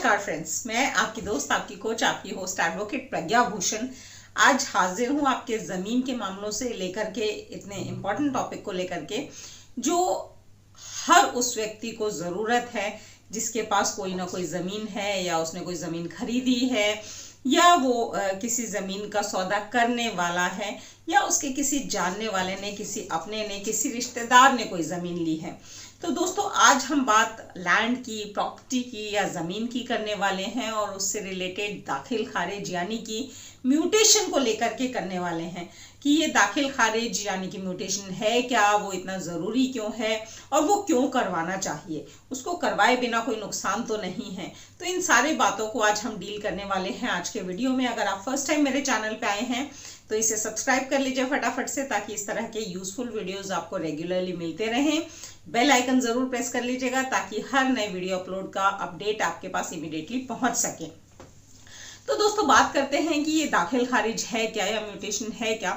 नमस्कार फ्रेंड्स, मैं आपकी दोस्त, आपकी कोच, आपकी होस्ट एडवोकेट प्रज्ञा भूषण आज हाजिर हूं आपके ज़मीन के मामलों से लेकर के इतने इम्पोर्टेंट टॉपिक को लेकर के जो हर उस व्यक्ति को ज़रूरत है जिसके पास कोई ना कोई ज़मीन है या उसने कोई ज़मीन खरीदी है या वो किसी ज़मीन का सौदा करने वाला है या उसके किसी जानने वाले ने, किसी अपने ने, किसी रिश्तेदार ने कोई ज़मीन ली है। तो दोस्तों आज हम बात लैंड की, प्रॉपर्टी की या ज़मीन की करने वाले हैं और उससे रिलेटेड दाखिल खारिज यानी कि म्यूटेशन को लेकर के करने वाले हैं कि ये दाखिल खारिज यानी कि म्यूटेशन है क्या, वो इतना ज़रूरी क्यों है और वो क्यों करवाना चाहिए, उसको करवाए बिना कोई नुकसान तो नहीं है। तो इन सारी बातों को आज हम डील करने वाले हैं आज के वीडियो में। अगर आप फर्स्ट टाइम मेरे चैनल पे आए हैं तो इसे सब्सक्राइब कर लीजिए फटाफट से, ताकि इस तरह के यूजफुल वीडियोस आपको रेगुलरली मिलते रहें। बेल आइकन जरूर प्रेस कर लीजिएगा ताकि हर नए वीडियो अपलोड का अपडेट आपके पास इमीडिएटली पहुंच सके। तो दोस्तों बात करते हैं कि ये दाखिल खारिज है क्या या म्यूटेशन है क्या।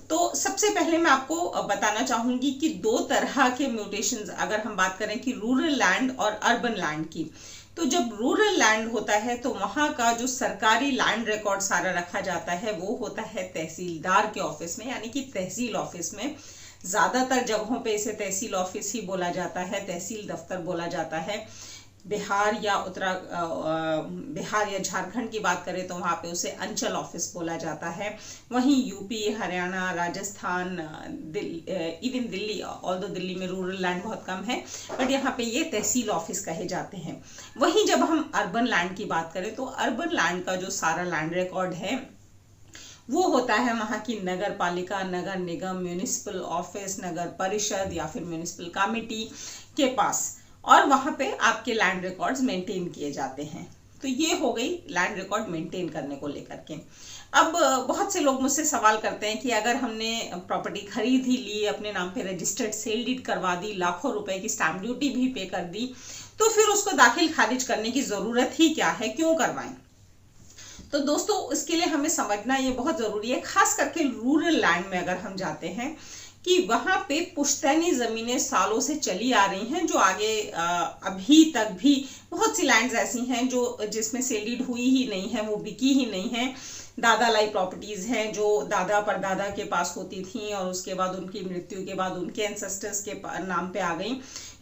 तो सबसे पहले मैं आपको बताना चाहूंगी कि दो तरह के म्यूटेशंस, अगर हम बात करें कि रूरल लैंड और अर्बन लैंड की, तो जब रूरल लैंड होता है तो वहां का जो सरकारी लैंड रिकॉर्ड सारा रखा जाता है वो होता है तहसीलदार के ऑफिस में, यानी कि तहसील ऑफिस में। ज्यादातर जगहों पे इसे तहसील ऑफिस ही बोला जाता है, तहसील दफ्तर बोला जाता है। बिहार या झारखंड की बात करें तो वहाँ पे उसे अंचल ऑफिस बोला जाता है। वहीं UP, Haryana, Rajasthan, even Delhi, although Delhi में रूरल लैंड बहुत कम है, बट यहाँ पे ये तहसील ऑफिस कहे जाते हैं। वहीं जब हम अर्बन लैंड की बात करें तो अर्बन लैंड का जो सारा लैंड रिकॉर्ड है वो होता है वहाँ की नगर पालिका, नगर निगम, म्यूनिसिपल ऑफिस, नगर परिषद या फिर म्यूनिसिपल कमेटी के पास, और वहां पे आपके लैंड रिकॉर्ड्स मेंटेन किए जाते हैं। तो ये हो गई लैंड रिकॉर्ड मेंटेन करने को लेकर के। अब बहुत से लोग मुझसे सवाल करते हैं कि अगर हमने प्रॉपर्टी खरीद ही ली, अपने नाम पे रजिस्टर्ड सेल डीड करवा दी, लाखों रुपए की स्टैंप ड्यूटी भी पे कर दी, तो फिर उसको दाखिल खारिज करने की जरूरत ही क्या है, क्यों करवाएं। तो दोस्तों इसके लिए हमें समझना ये बहुत जरूरी है, खास करके रूरल लैंड में अगर हम जाते हैं कि वहां पे पुश्तैनी जमीनें सालों से चली आ रही हैं, जो आगे अभी तक भी बहुत सी लैंड्स ऐसी हैं जो जिसमें सेल डीड हुई ही नहीं है, वो बिकी ही नहीं है। दादा लाई प्रॉपर्टीज हैं जो दादा परदादा के पास होती थी और उसके बाद उनकी मृत्यु के बाद उनके एंसेस्टर्स के नाम पे आ गई,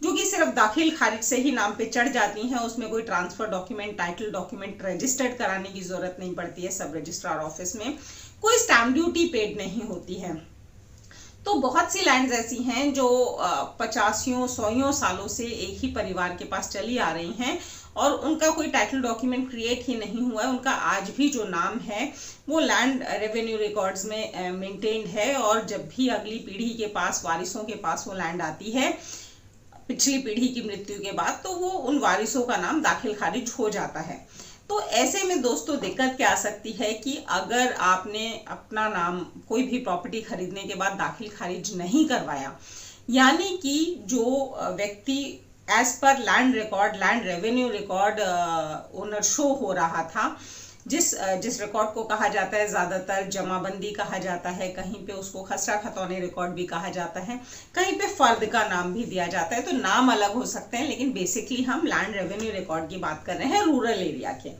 जो कि सिर्फ दाखिल खारिज से ही नाम पे चढ़ जाती हैं। उसमें कोई transfer document, title document registered कराने की जरूरत नहीं पड़ती है। सब रजिस्ट्रार ऑफिस में कोई स्टैंप ड्यूटी पेड नहीं होती है। तो बहुत सी लैंड्स ऐसी हैं जो 50-100 सालों से एक ही परिवार के पास चली आ रही हैं और उनका कोई टाइटल डॉक्यूमेंट क्रिएट ही नहीं हुआ है। उनका आज भी जो नाम है वो लैंड रेवेन्यू रिकॉर्ड्स में मेंटेन्ड है, और जब भी अगली पीढ़ी के पास, वारिसों के पास वो लैंड आती है पिछली पीढ़ी की मृत्यु के बाद, तो वो उन वारिसों का नाम दाखिल खारिज हो जाता है। तो ऐसे में दोस्तों दिक्कत क्या आ सकती है कि अगर आपने अपना नाम कोई भी प्रॉपर्टी खरीदने के बाद दाखिल खारिज नहीं करवाया, यानी कि जो व्यक्ति as per land record, land revenue record owner show हो रहा था, जिस रिकॉर्ड को कहा जाता है ज्यादातर जमाबंदी कहा जाता है, कहीं पे उसको खसरा खतौनी रिकॉर्ड भी कहा जाता है, कहीं पे फर्द का नाम भी दिया जाता है। तो नाम अलग हो सकते हैं, लेकिन बेसिकली हम लैंड रेवेन्यू रिकॉर्ड की बात कर रहे हैं रूरल एरिया के।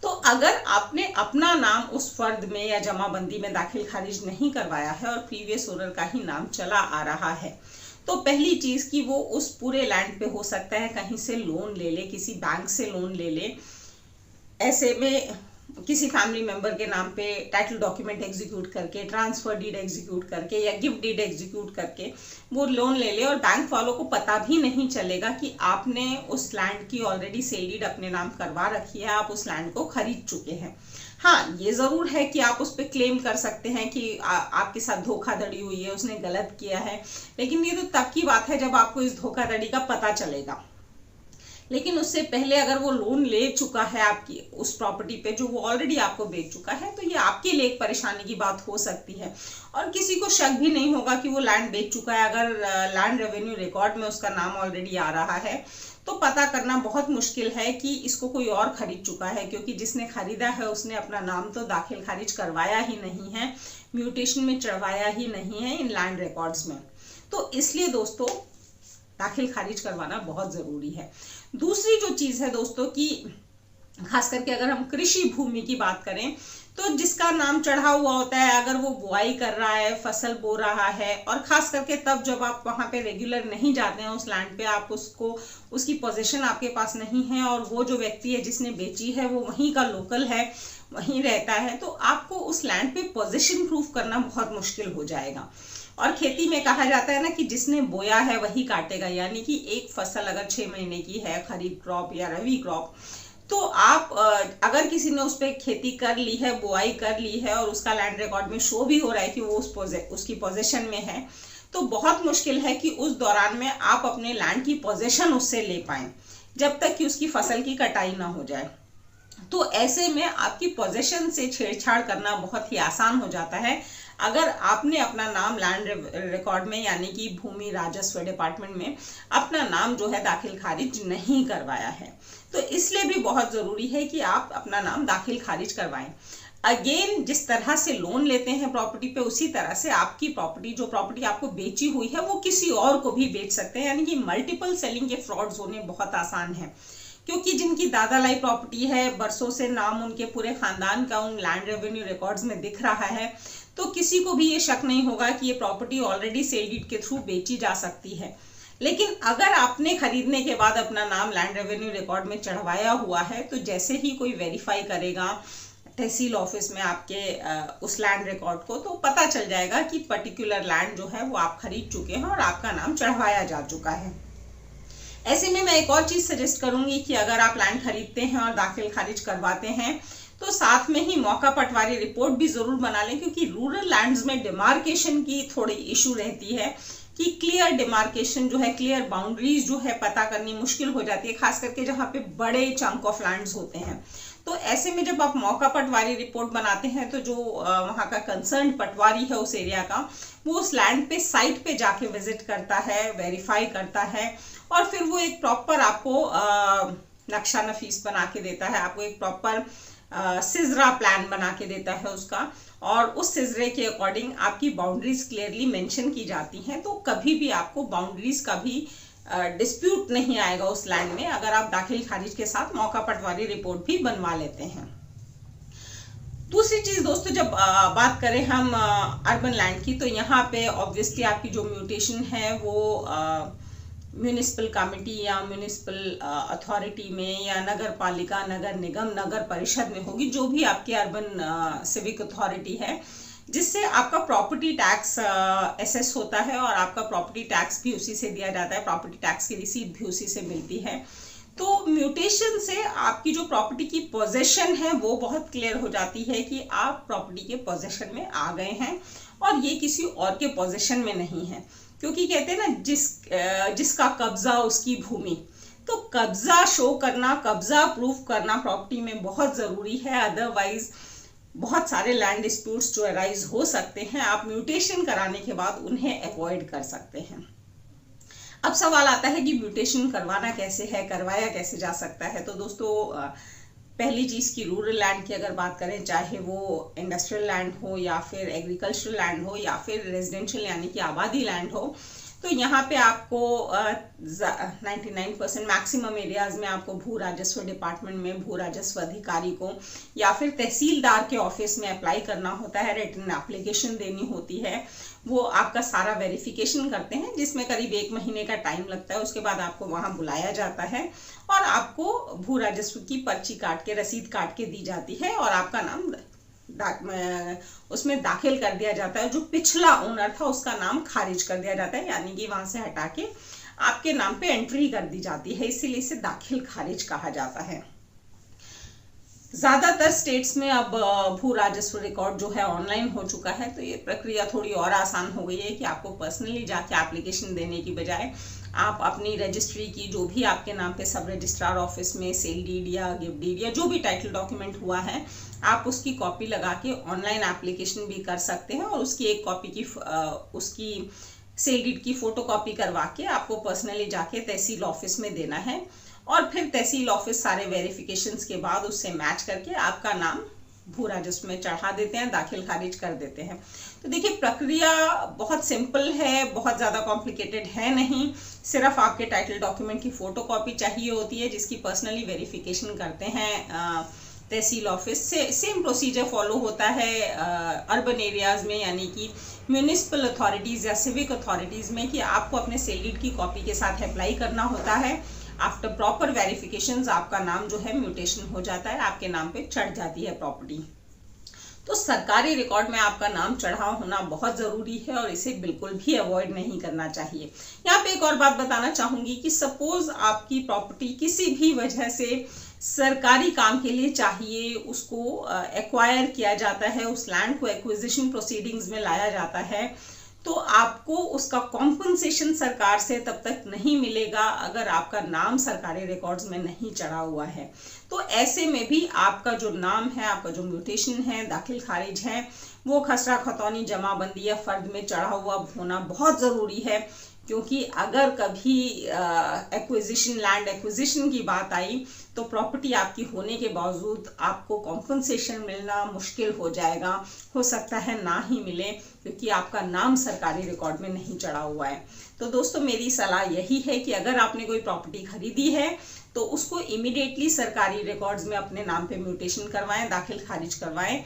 तो अगर आपने अपना नाम उस फर्द में या जमाबंदी में दाखिल खारिज नहीं करवाया है और प्रीवियस ओनर का ही नाम चला आ रहा है, तो पहली चीज कि वो उस पूरे लैंड पे हो सकता है कहीं से लोन ले ले, किसी बैंक से लोन ले ले। ऐसे में किसी फैमिली मेंबर के नाम पे टाइटल डॉक्यूमेंट एग्जीक्यूट करके, ट्रांसफर डीड एग्जीक्यूट करके या गिफ्ट डीड एग्जीक्यूट करके वो लोन ले ले, और बैंक वालों को पता भी नहीं चलेगा कि आपने उस लैंड की ऑलरेडी सेल डीड अपने नाम करवा रखी है, आप उस लैंड को खरीद चुके हैं। हाँ, ये जरूर है कि आप उस पर क्लेम कर सकते हैं कि आपके साथ धोखाधड़ी हुई है, उसने गलत किया है, लेकिन ये तो तब की बात है जब आपको इस धोखाधड़ी का पता चलेगा। लेकिन उससे पहले अगर वो लोन ले चुका है आपकी उस प्रॉपर्टी पे जो वो ऑलरेडी आपको बेच चुका है, तो ये आपके लिए एक परेशानी की बात हो सकती है, और किसी को शक भी नहीं होगा कि वो लैंड बेच चुका है। अगर लैंड रेवेन्यू रिकॉर्ड में उसका नाम ऑलरेडी आ रहा है तो पता करना बहुत मुश्किल है कि इसको कोई और खरीद चुका है, क्योंकि जिसने खरीदा है उसने अपना नाम तो दाखिल खारिज करवाया ही नहीं है, म्यूटेशन में चढ़वाया ही नहीं है इन लैंड रिकॉर्ड्स में। तो इसलिए दोस्तों दाखिल खारिज करवाना बहुत जरूरी है। दूसरी जो चीज है दोस्तों कि खास करके अगर हम कृषि भूमि की बात करें तो जिसका नाम चढ़ा हुआ होता है, अगर वो बुआई कर रहा है, फसल बो रहा है, और खास करके तब जब आप वहां पे रेगुलर नहीं जाते हैं उस लैंड पे, आप उसको उसकी पोजीशन आपके पास नहीं है और वो जो व्यक्ति है जिसने बेची है वो वहीं का लोकल है, वहीं रहता है, तो आपको उस लैंड पे पोजीशन प्रूफ करना बहुत मुश्किल हो जाएगा। और खेती में कहा जाता है ना कि जिसने बोया है वही काटेगा, यानी कि एक फसल अगर 6 महीने की है, खरीफ क्रॉप या रबी क्रॉप, तो आप अगर किसी ने उस पर खेती कर ली है, बुआई कर ली है और उसका लैंड रिकॉर्ड में शो भी हो रहा है कि वो उसकी पोजीशन में है, तो बहुत मुश्किल है कि उस दौरान में आप अपने लैंड की पोजीशन उससे ले पाएं जब तक कि उसकी फसल की कटाई ना हो जाए। तो ऐसे में आपकी पोजीशन से छेड़छाड़ करना बहुत ही आसान हो जाता है अगर आपने अपना नाम लैंड रिकॉर्ड में यानी कि भूमि राजस्व डिपार्टमेंट में अपना नाम जो है दाखिल खारिज नहीं करवाया है। तो इसलिए भी बहुत जरूरी है कि आप अपना नाम दाखिल खारिज करवाएं। अगेन, जिस तरह से लोन लेते हैं प्रॉपर्टी पे, उसी तरह से आपकी प्रॉपर्टी, जो प्रॉपर्टी आपको बेची हुई है, वो किसी और को भी बेच सकते हैं, यानी कि मल्टीपल सेलिंग के फ्रॉड्स होने बहुत आसान है। क्योंकि जिनकी दादा लाई प्रॉपर्टी है, बरसों से नाम उनके पूरे खानदान का उन लैंड रेवेन्यू रिकॉर्ड्स में दिख रहा है, तो किसी को भी ये शक नहीं होगा कि ये प्रॉपर्टी ऑलरेडी सेल डीड के थ्रू बेची जा सकती है। लेकिन अगर आपने खरीदने के बाद अपना नाम लैंड रेवेन्यू रिकॉर्ड में चढ़वाया हुआ है, तो जैसे ही कोई वेरीफाई करेगा तहसील ऑफिस में आपके उस लैंड रिकॉर्ड को, तो पता चल जाएगा कि पर्टिकुलर लैंड जो है वो आप खरीद चुके हैं और आपका नाम चढ़वाया जा चुका है। ऐसे में मैं एक और चीज सजेस्ट करूंगी कि अगर आप लैंड खरीदते हैं और दाखिल खारिज करवाते हैं तो साथ में ही मौका पटवारी रिपोर्ट भी जरूर बना लें, क्योंकि रूरल लैंड्स में डिमार्केशन की थोड़ी इशू रहती है कि क्लियर डिमार्केशन जो है, क्लियर बाउंड्रीज जो है पता करनी मुश्किल हो जाती है, खास करके जहाँ पे बड़े चंक ऑफ लैंड्स होते हैं। तो ऐसे में जब आप मौका पटवारी रिपोर्ट बनाते हैं तो जो वहाँ का कंसर्न पटवारी है उस एरिया का, वो उस लैंड पे साइट पे जाके विजिट करता है, वेरीफाई करता है और फिर वो एक प्रॉपर आपको नक्शा नफीस बना के देता है, आपको एक प्रॉपर सिजरा प्लान बना के देता है उसका, और उस सिजरे के अकॉर्डिंग आपकी बाउंड्रीज क्लियरली मेंशन की जाती हैं। तो कभी भी आपको बाउंड्रीज का भी डिस्प्यूट नहीं आएगा उस लैंड में, अगर आप दाखिल खारिज के साथ मौका पटवारी रिपोर्ट भी बनवा लेते हैं। दूसरी चीज दोस्तों, जब बात करें हम अर्बन लैंड की, तो यहाँ पे ऑब्वियसली आपकी जो म्यूटेशन है वो म्यूनिसिपल कमेटी या म्यूनिसिपल अथॉरिटी में या नगर पालिका, नगर निगम, नगर परिषद में होगी, जो भी आपकी अर्बन सिविक अथॉरिटी है, जिससे आपका प्रॉपर्टी टैक्स एसेस होता है और आपका प्रॉपर्टी टैक्स भी उसी से दिया जाता है, प्रॉपर्टी टैक्स की रिसीट भी उसी से मिलती है। तो म्यूटेशन से आपकी जो प्रॉपर्टी की पोजीशन है वो बहुत क्लियर हो जाती है कि आप प्रॉपर्टी के पोजीशन में आ गए हैं और ये किसी और के पोजीशन में नहीं है। क्योंकि कहते हैं ना, जिसका कब्जा उसकी भूमि, तो कब्जा शो करना, कब्जा प्रूफ करना प्रॉपर्टी में बहुत जरूरी है, अदरवाइज बहुत सारे लैंड डिस्प्यूट्स जो अराइज हो सकते हैं, आप म्यूटेशन कराने के बाद उन्हें अवॉइड कर सकते हैं। अब सवाल आता है कि म्यूटेशन करवाना कैसे है, करवाया कैसे जा सकता है। तो दोस्तों, पहली चीज की रूरल लैंड की अगर बात करें, चाहे वो इंडस्ट्रियल लैंड हो या फिर एग्रीकल्चरल लैंड हो या फिर रेजिडेंशियल यानी कि आबादी लैंड हो, तो यहाँ पे आपको 99% मैक्सिमम एरियाज में आपको भू राजस्व डिपार्टमेंट में भू राजस्व अधिकारी को या फिर तहसीलदार के ऑफिस में अप्लाई करना होता है, रिटन एप्लीकेशन देनी होती है। वो आपका सारा वेरिफिकेशन करते हैं, जिसमें करीब 1 महीने का टाइम लगता है। उसके बाद आपको वहां बुलाया जाता है और आपको भू राजस्व की पर्ची काट के, रसीद काट के दी जाती है और आपका नाम उसमें दाखिल कर दिया जाता है। जो पिछला ओनर था उसका नाम खारिज कर दिया जाता है, यानी कि वहां से हटा के आपके नाम पे एंट्री कर दी जाती है, इसीलिए इसे दाखिल खारिज कहा जाता है। ज्यादातर स्टेट्स में अब भू राजस्व रिकॉर्ड जो है ऑनलाइन हो चुका है, तो ये प्रक्रिया थोड़ी और आसान हो गई है कि आपको पर्सनली जाके एप्लीकेशन देने की बजाय आप अपनी रजिस्ट्री की, जो भी आपके नाम पे सब रजिस्ट्रार ऑफिस में सेल डीड या गिफ्ट डीड या जो भी टाइटल डॉक्यूमेंट हुआ है, आप उसकी कॉपी लगा के ऑनलाइन एप्लीकेशन भी कर सकते हैं और उसकी एक कॉपी की उसकी सेल डीड की फोटो कॉपी करवा के आपको पर्सनली जाके तहसील ऑफिस में देना है और फिर तहसील ऑफिस सारे वेरिफिकेशंस के बाद उससे मैच करके आपका नाम भू राजस्व में चढ़ा देते हैं, दाखिल खारिज कर देते हैं। तो देखिए, प्रक्रिया बहुत सिंपल है, बहुत ज़्यादा कॉम्प्लिकेटेड है नहीं। सिर्फ आपके टाइटल डॉक्यूमेंट की फोटोकॉपी चाहिए होती है, जिसकी पर्सनली वेरिफिकेशन करते हैं तहसील ऑफिस से। सेम प्रोसीजर फॉलो होता है अर्बन एरियाज में, यानी कि म्यूनिसिपल अथॉरिटीज़ या सिविक अथॉरिटीज़ में, कि आपको अपने सेल डीड की कॉपी के साथ अप्लाई करना होता है। आफ्टर प्रॉपर वेरिफिकेशंस आपका नाम जो है म्यूटेशन हो जाता है, आपके नाम पे चढ़ जाती है प्रॉपर्टी। तो सरकारी रिकॉर्ड में आपका नाम चढ़ा होना बहुत ज़रूरी है और इसे बिल्कुल भी अवॉइड नहीं करना चाहिए। यहाँ पे एक और बात बताना चाहूँगी कि सपोज आपकी प्रॉपर्टी किसी भी वजह से सरकारी काम के लिए चाहिए, उसको एक्वायर किया जाता है, उस लैंड को एक्विजिशन प्रोसीडिंग्स में लाया जाता है, तो आपको उसका कॉम्पनसेशन सरकार से तब तक नहीं मिलेगा अगर आपका नाम सरकारी रिकॉर्ड्स में नहीं चढ़ा हुआ है। तो ऐसे में भी आपका जो नाम है, आपका जो म्यूटेशन है, दाखिल खारिज है, वो खसरा खतौनी जमाबंदी या फर्द में चढ़ा हुआ होना बहुत ज़रूरी है, क्योंकि अगर कभी एक्विजिशन, लैंड एक्विजिशन की बात आई तो प्रॉपर्टी आपकी होने के बावजूद आपको कॉम्पनसेशन मिलना मुश्किल हो जाएगा, हो सकता है ना ही मिले, क्योंकि आपका नाम सरकारी रिकॉर्ड में नहीं चढ़ा हुआ है। तो दोस्तों मेरी सलाह यही है कि अगर आपने कोई प्रॉपर्टी खरीदी है तो उसको इमीडिएटली सरकारी रिकॉर्ड्स में अपने नाम पे म्यूटेशन करवाएं, दाखिल खारिज करवाएं,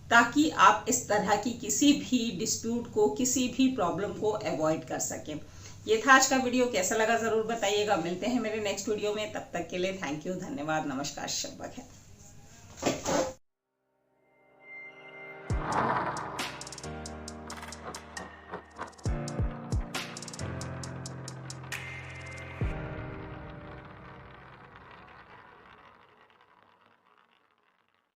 ताकि आप इस तरह की किसी भी डिस्प्यूट को, किसी भी प्रॉब्लम को अवॉइड कर सकें। ये था आज का वीडियो, कैसा लगा ज़रूर बताइएगा। मिलते हैं मेरे नेक्स्ट वीडियो में, तब तक के लिए थैंक यू, धन्यवाद, नमस्कार, शब्बा खैर।